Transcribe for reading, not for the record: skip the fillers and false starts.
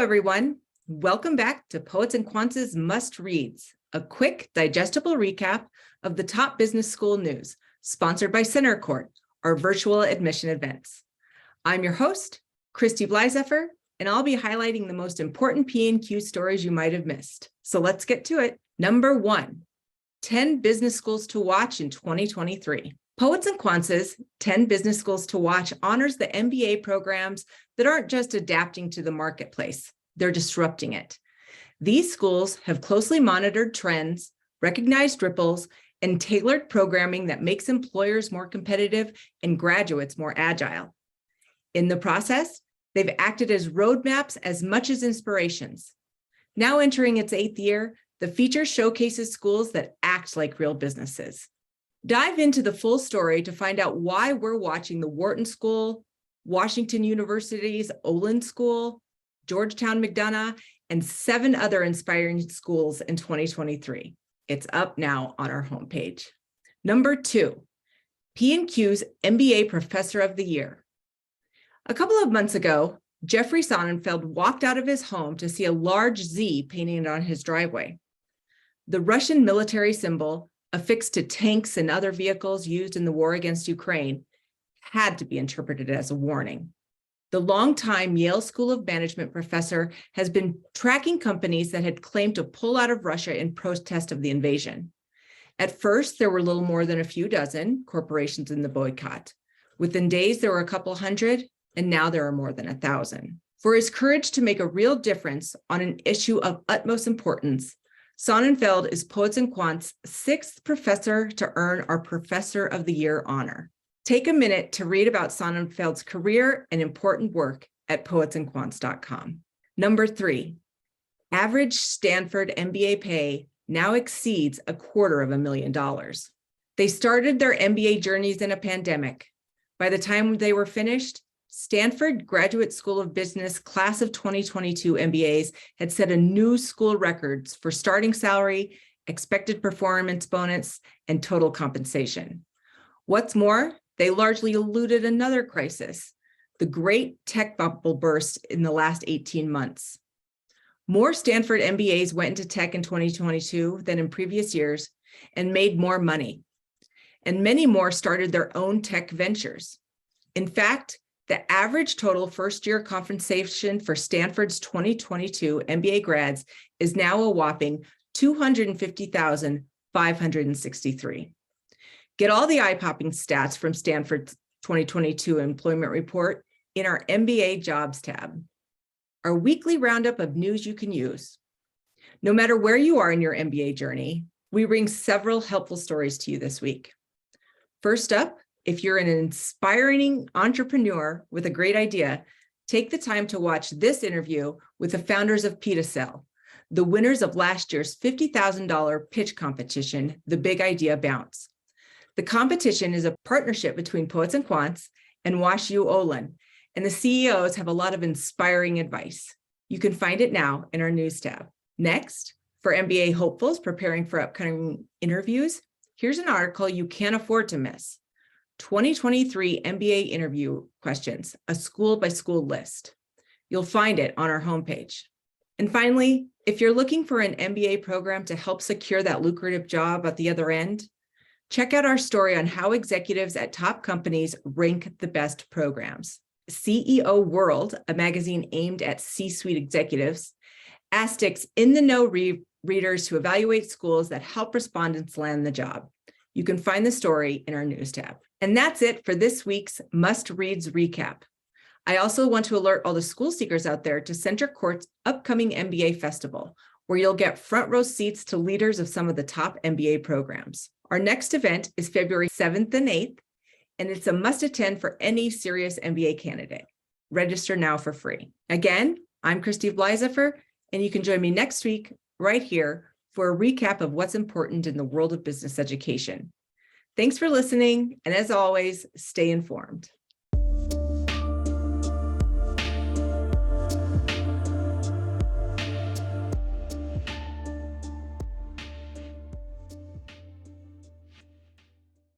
everyone. Welcome back to Poets and Quants' Must Reads, a quick, digestible recap of the top business school news, sponsored by Center Court, our virtual admission events. I'm your host, Christy Bleisefer, and I'll be highlighting the most important P&Q stories you might have missed. So let's get to it. Number 1, 10 business schools to watch in 2023. Poets and Quants' 10 business schools to watch honors the MBA programs that aren't just adapting to the marketplace, they're disrupting it. These schools have closely monitored trends, recognized ripples, and tailored programming that makes employers more competitive and graduates more agile. In the process, they've acted as roadmaps as much as inspirations. Now entering its 8th year, the feature showcases schools that act like real businesses. Dive into the full story to find out why we're watching the Wharton School, Washington University's Olin School, Georgetown McDonough, and 7 other inspiring schools in 2023. It's up now on our homepage. Number 2, P&Q's MBA Professor of the Year. A couple of months ago, Jeffrey Sonnenfeld walked out of his home to see a large Z painted on his driveway. The Russian military symbol, affixed to tanks and other vehicles used in the war against Ukraine, had to be interpreted as a warning. The longtime Yale School of Management professor has been tracking companies that had claimed to pull out of Russia in protest of the invasion. At first, there were little more than a few dozen corporations in the boycott. Within days, there were a couple hundred, and now there are more than 1,000. For his courage to make a real difference on an issue of utmost importance, Sonnenfeld is Poets and Quants' 6th professor to earn our Professor of the Year honor. Take a minute to read about Sonnenfeld's career and important work at poetsandquants.com. Number 3, average Stanford MBA pay now exceeds $250,000. They started their MBA journeys in a pandemic. By the time they were finished, Stanford Graduate School of Business class of 2022 MBAs had set a new school records for starting salary, expected performance bonus, and total compensation. What's more, they largely eluded another crisis, the great tech bubble burst in the last 18 months. More Stanford MBAs went into tech in 2022 than in previous years and made more money. And many more started their own tech ventures. In fact, the average total first-year compensation for Stanford's 2022 MBA grads is now a whopping $250,563. Get all the eye-popping stats from Stanford's 2022 employment report in our MBA Jobs tab, our weekly roundup of news you can use. No matter where you are in your MBA journey, we bring several helpful stories to you this week. First up, if you're an inspiring entrepreneur with a great idea, take the time to watch this interview with the founders of Pedicel, the winners of last year's $50,000 pitch competition, The Big Idea Bounce. The competition is a partnership between Poets and Quants and WashU Olin, and the CEOs have a lot of inspiring advice. You can find it now in our news tab. Next, for MBA hopefuls preparing for upcoming interviews, here's an article you can't afford to miss. 2023 MBA interview questions, a school-by-school list. You'll find it on our homepage. And finally, if you're looking for an MBA program to help secure that lucrative job at the other end, check out our story on how executives at top companies rank the best programs. CEO World, a magazine aimed at C-suite executives, asked its in-the-know readers to evaluate schools that help respondents land the job. You can find the story in our news tab. And that's it for this week's Must Reads recap. I also want to alert all the school seekers out there to Center Court's upcoming MBA Festival, where you'll get front row seats to leaders of some of the top MBA programs. Our next event is February 7th and 8th, and it's a must attend for any serious MBA candidate. Register now for free. Again, I'm Christy Bleisefer, and you can join me next week right here for a recap of what's important in the world of business education. Thanks for listening, and as always, stay informed.